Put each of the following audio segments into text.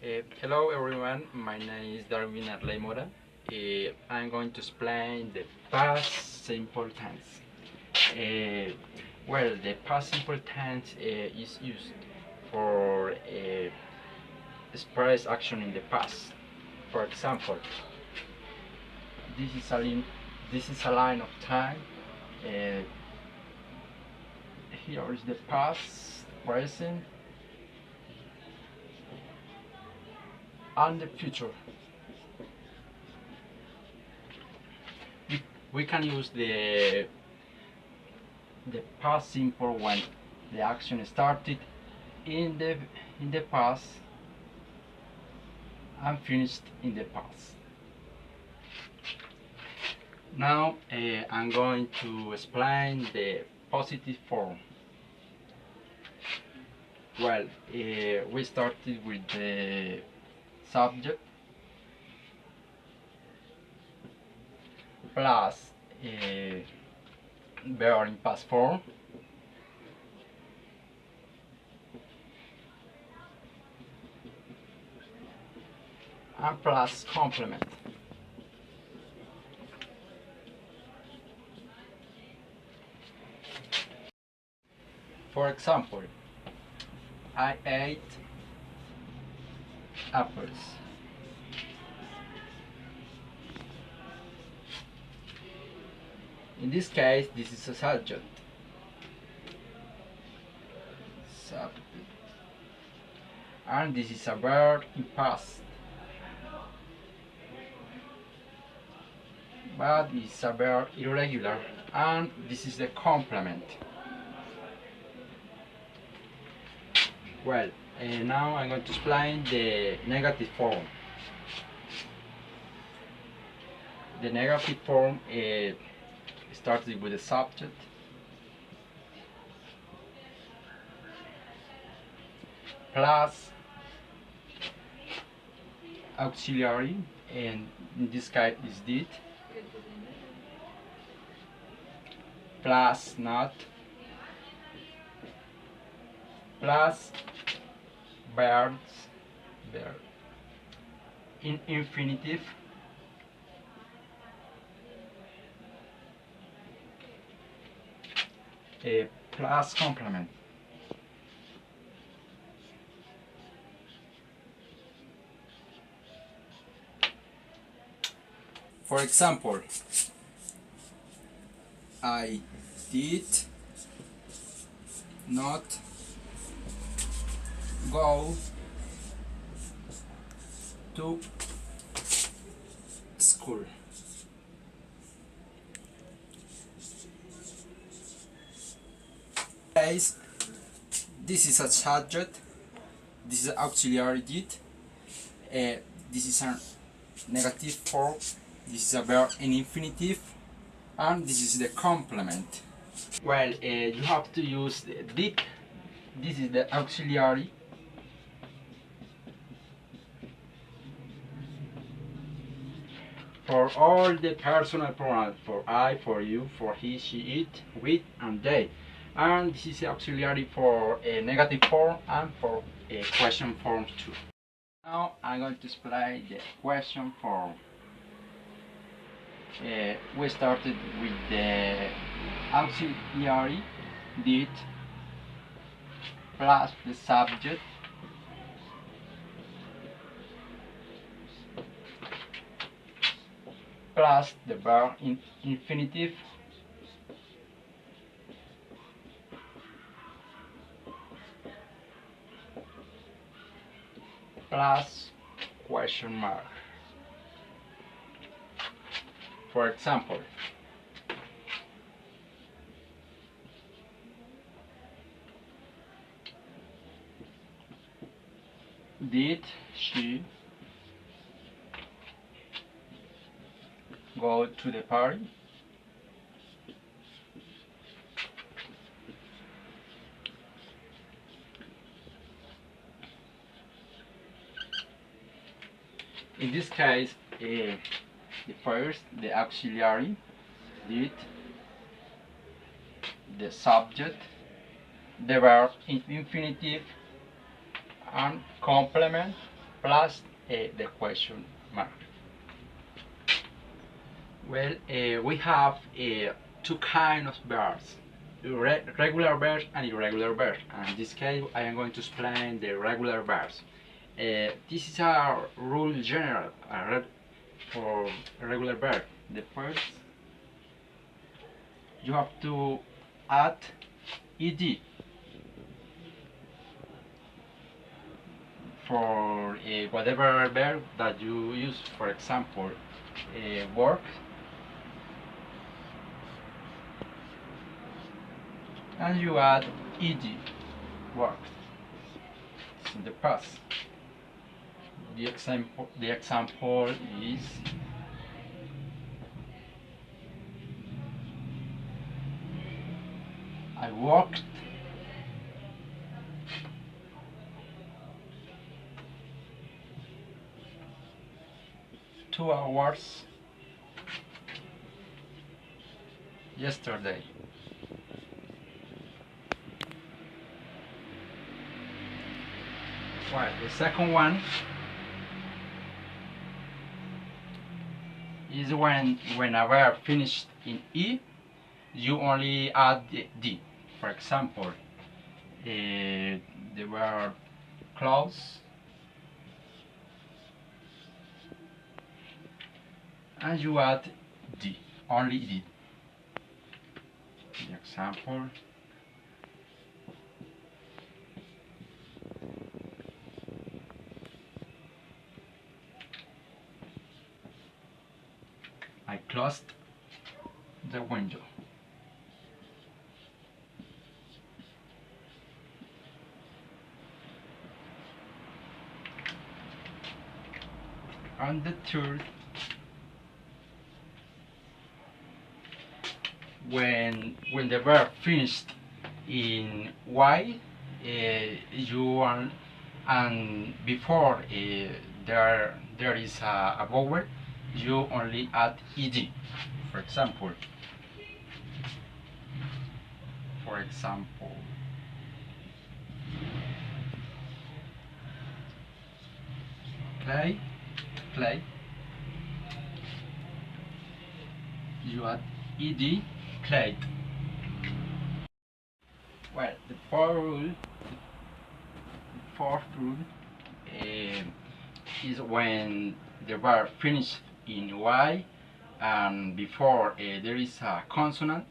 Hello everyone, my name is Darwin Arley Mora. I'm going to explain the past simple tense. The past simple tense is used for express action in the past. For example, this is a line of time. Uh, Here is the past, present, and the future. We can use the past simple when the action started in the past and finished in the past. Now I'm going to explain the positive form. We started with the subject plus verb in past form and plus complement. For example, I ate apples. In this case, this is a subject. And this is a verb in past. But it's a verb irregular, and this is the complement. Now I'm going to explain the negative form. The negative form starts with the subject plus auxiliary, and in this case is did, plus not, plus verbs in infinitive, plus complement. For example, I did not go to school. Guys, this is a subject, this is auxiliary did, this is a negative form, this is a verb in infinitive, and this is the complement. You have to use the did. This is the auxiliary. For all the personal pronouns, for I, for you, for he, she, it, we, and they. And this is the auxiliary for a negative form and for a question form too. Now I'm going to display the question form. We started with the auxiliary did plus the subject plus the verb in infinitive plus question mark. For example, did she go to the party? In this case, the auxiliary did, the subject, the verb in infinitive, and complement, plus the question mark. Well, we have two kinds of verbs, regular verbs and irregular verbs. And in this case, I am going to explain the regular verbs. This is a rule general for a regular verb. The first, you have to add ed for whatever verb that you use. For example, work, and you add ed, worked. It's in the past. The example is I worked 2 hours yesterday. Well, the second one is when a verb finished in E, you only add the D. For example, the verb close, and you add D, only D. The example, I closed the window. And the third, when the verb finished in Y, you are, and before there is a vowel, you only add ed. For example, play, you add ed, played. Well, the fourth rule is when the verb finished in Y and before there is a consonant,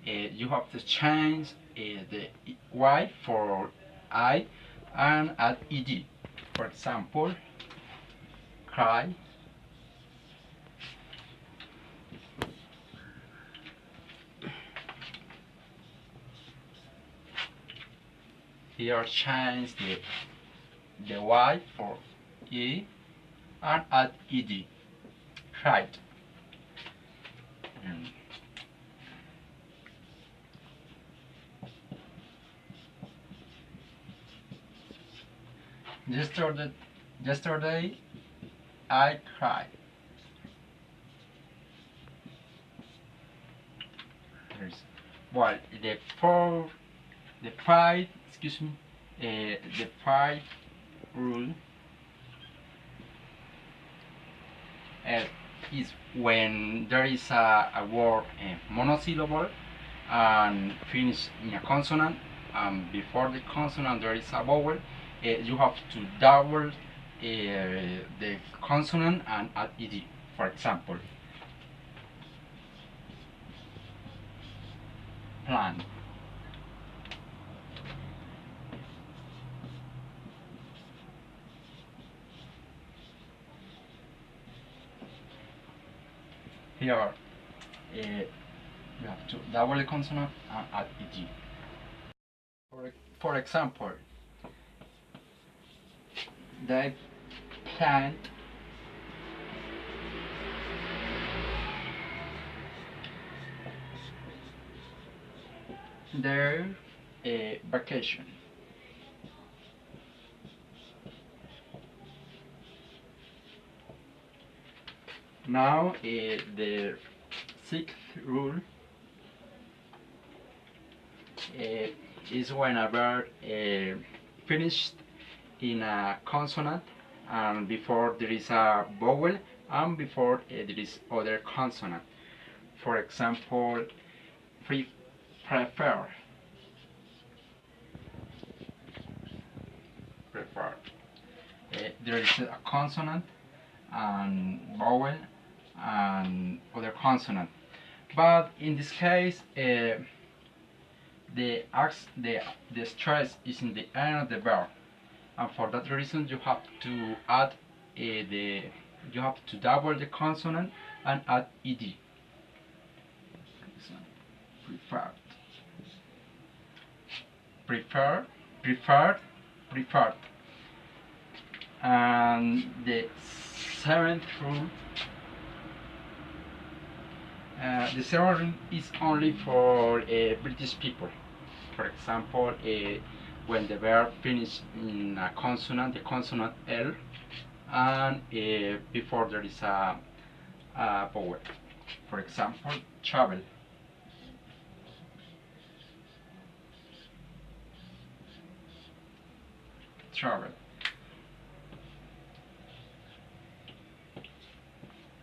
you have to change the Y for I and add ed. For example, cry, here change the Y for E and add ed, cried. Yesterday I cried. Well, the five rule is when there is a word monosyllable and finish in a consonant, and before the consonant there is a vowel, you have to double the consonant and add ed. For example, plan. Here you have to double the consonant and add ed. For example, they planned their vacation. Now the sixth rule is when a verb finished in a consonant and before there is a vowel, and before there is other consonant. For example, prefer, prefer. There is a consonant and vowel and other consonant. But in this case, the stress is in the end of the verb, and for that reason you have to add you have to double the consonant and add ed. Preferred, prefer, preferred, preferred. And the seventh rule, the seventh rule is only for British people. For example, when the verb finishes in a consonant, the consonant L, and before there is a vowel. For example, travel. Travel.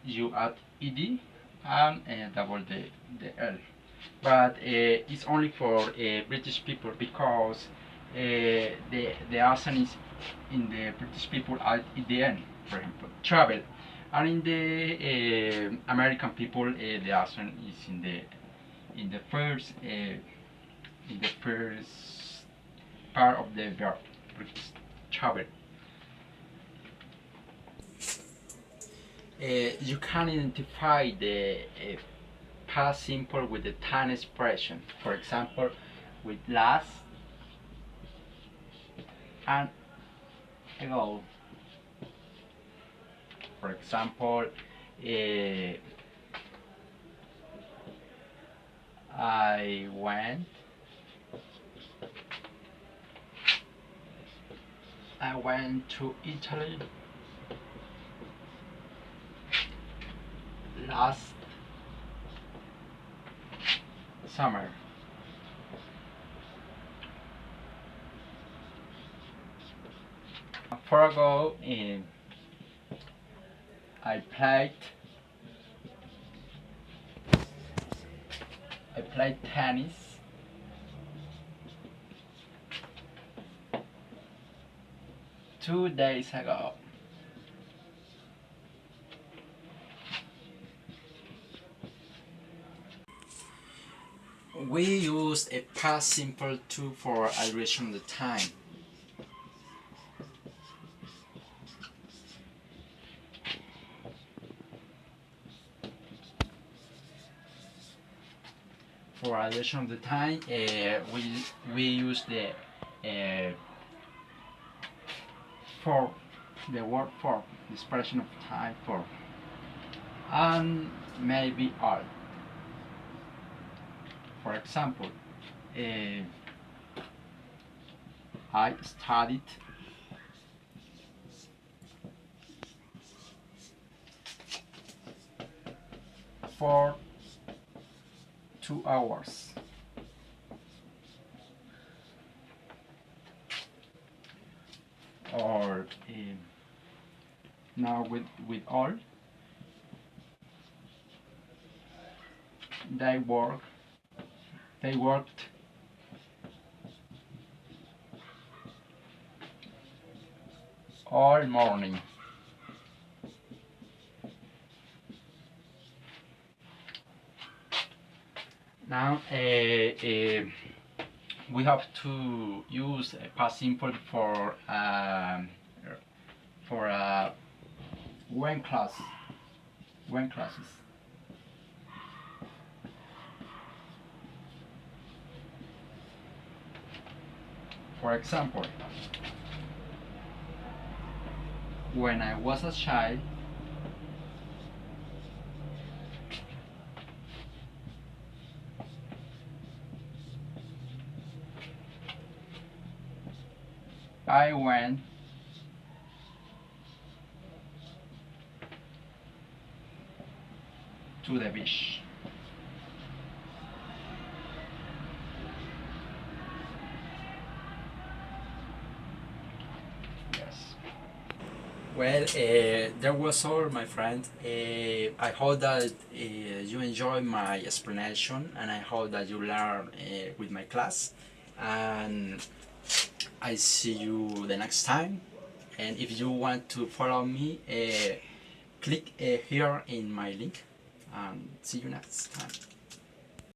You add ed and double the L. But it's only for British people, because the accent is in the British people at the end. For example, travel, and in the American people the accent is in the first part of the verb, British travel. You can identify the past simple with the time expression. For example, with last and ago. For example, I went to Italy last summer. For ago, I played tennis 2 days ago. We used a past simple too for abbreviation of the time. For abbreviation of the time, we use the for, the word for, the expression of time for, and maybe all. For example, I studied for 2 hours. Or now with all, they worked all morning. Now we have to use a past simple for when classes. For example, when I was a child, I went to the beach. Yes. Well, that was all, my friend. I hope that you enjoy my explanation, and I hope that you learn with my class. And I see you the next time. And if you want to follow me, click here in my link. And see you next time.